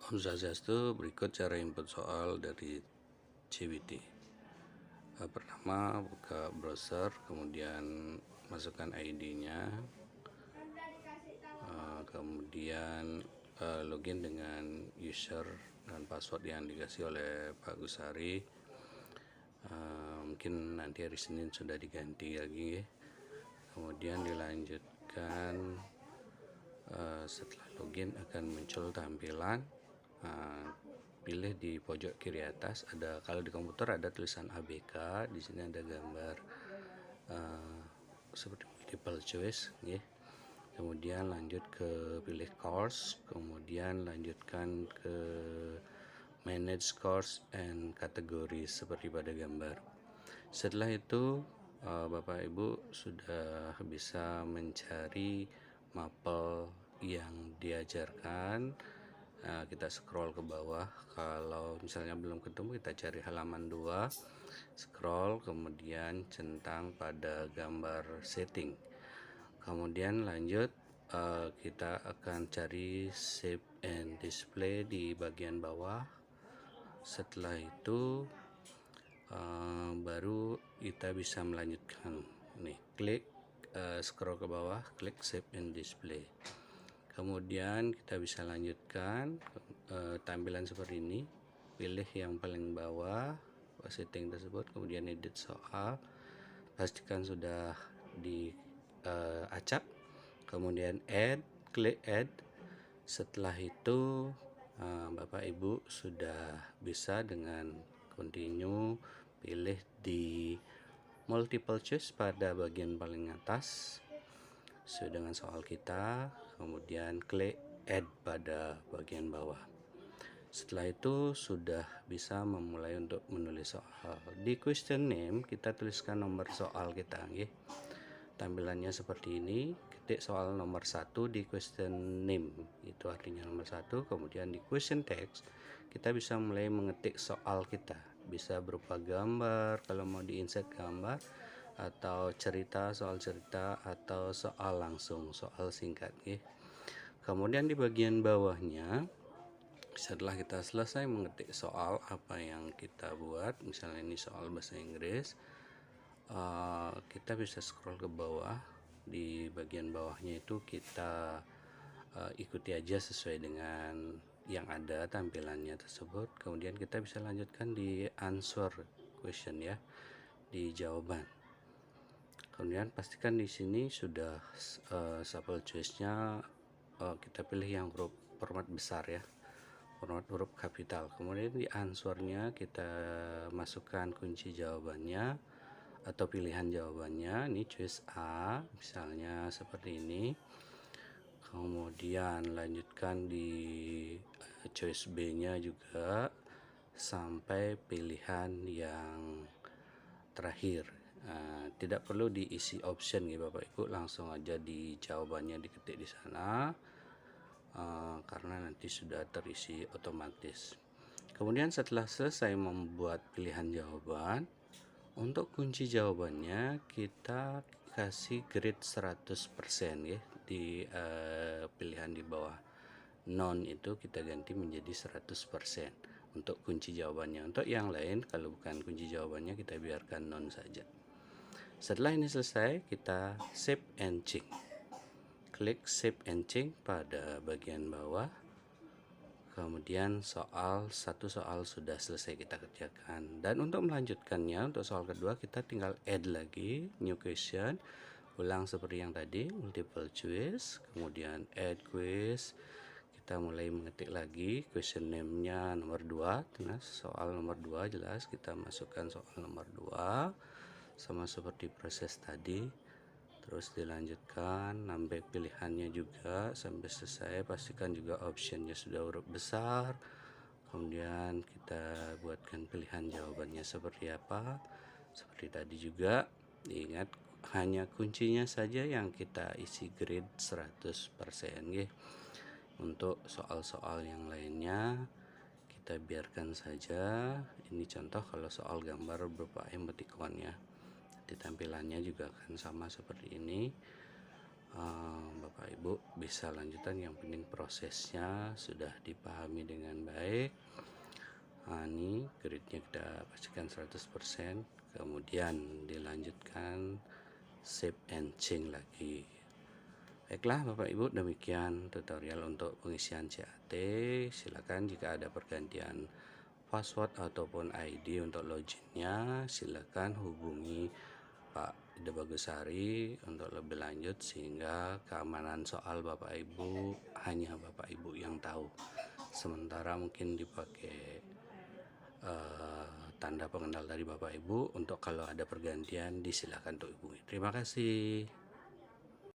Om Swastiastu, berikut cara input soal dari CBT. Pertama, buka browser, kemudian masukkan ID-nya, kemudian login dengan user dan password yang dikasih oleh Pak Gusari. Mungkin nanti hari Senin sudah diganti lagi, ya. Kemudian dilanjutkan. Setelah login akan muncul tampilan, pilih di pojok kiri atas, ada, kalau di komputer ada tulisan ABK, di sini ada gambar seperti multiple choice, ya. Kemudian lanjut ke pilih course, kemudian lanjutkan ke manage course and categories seperti pada gambar. Setelah itu Bapak Ibu sudah bisa mencari mapel yang diajarkan. Kita scroll ke bawah, kalau misalnya belum ketemu kita cari halaman 2, scroll, kemudian centang pada gambar setting, kemudian lanjut. Kita akan cari save and display di bagian bawah. Setelah itu baru kita bisa melanjutkan. Nih, klik scroll ke bawah, klik save and display. Kemudian kita bisa lanjutkan tampilan seperti ini. Pilih yang paling bawah setting tersebut, kemudian edit soal, pastikan sudah diacak, kemudian add, klik add. Setelah itu Bapak Ibu sudah bisa dengan continue, pilih di multiple choice pada bagian paling atas sesuai dengan soal kita, kemudian klik add pada bagian bawah. Setelah itu sudah bisa memulai untuk menulis soal. Di question name kita tuliskan nomor soal kita, ya. Tampilannya seperti ini. Ketik soal nomor 1 di question name, itu artinya nomor 1. Kemudian di question text kita bisa mulai mengetik soal kita, bisa berupa gambar kalau mau di-insert gambar, atau cerita, soal cerita, atau soal langsung, soal singkat, ya. Kemudian di bagian bawahnya, setelah kita selesai mengetik soal apa yang kita buat, misalnya ini soal bahasa Inggris, kita bisa scroll ke bawah. Di bagian bawahnya itu kita ikuti aja sesuai dengan yang ada tampilannya tersebut. Kemudian kita bisa lanjutkan di answer question, ya, di jawaban. Kemudian pastikan di sini sudah sample choice-nya kita pilih yang huruf format besar, ya, format huruf kapital. Kemudian di answernya kita masukkan kunci jawabannya atau pilihan jawabannya. Ini choice A misalnya seperti ini. Kemudian lanjutkan di choice B-nya juga sampai pilihan yang terakhir. Tidak perlu diisi option, ya Bapak Ibu, langsung aja di jawabannya diketik di sana, karena nanti sudah terisi otomatis. Kemudian setelah selesai membuat pilihan jawaban, untuk kunci jawabannya kita kasih grade 100%, ya, di pilihan di bawah. Non itu kita ganti menjadi 100% untuk kunci jawabannya. Untuk yang lain kalau bukan kunci jawabannya kita biarkan non saja. Setelah ini selesai, kita save and change. Klik save and change pada bagian bawah. Kemudian satu soal sudah selesai kita kerjakan. Dan untuk melanjutkannya, untuk soal kedua kita tinggal add lagi new question. Ulang seperti yang tadi, multiple choice, kemudian add quiz. Kita mulai mengetik lagi question name-nya nomor 2. Nah, soal nomor 2 jelas kita masukkan soal nomor 2 sama seperti proses tadi. Terus dilanjutkan sampai pilihannya juga sampai selesai. Pastikan juga optionnya sudah huruf besar. Kemudian kita buatkan pilihan jawabannya seperti apa. Seperti tadi juga, diingat hanya kuncinya saja yang kita isi grade 100%, ya. Untuk soal-soal yang lainnya kita biarkan saja. Ini contoh kalau soal gambar berupa emoticon, ya. Di tampilannya juga akan sama seperti ini. Bapak Ibu bisa lanjutan, yang penting prosesnya sudah dipahami dengan baik. Ini gridnya kita pastikan 100%, kemudian dilanjutkan save and change lagi. Baiklah Bapak Ibu, demikian tutorial untuk pengisian CAT. Silakan jika ada pergantian password ataupun ID untuk loginnya, silakan hubungi Pak Ida Bagusari untuk lebih lanjut, sehingga keamanan soal Bapak Ibu hanya Bapak Ibu yang tahu. Sementara mungkin dipakai tanda pengenal dari Bapak Ibu untuk kalau ada pergantian, disilakan untuk hubungi. Terima kasih.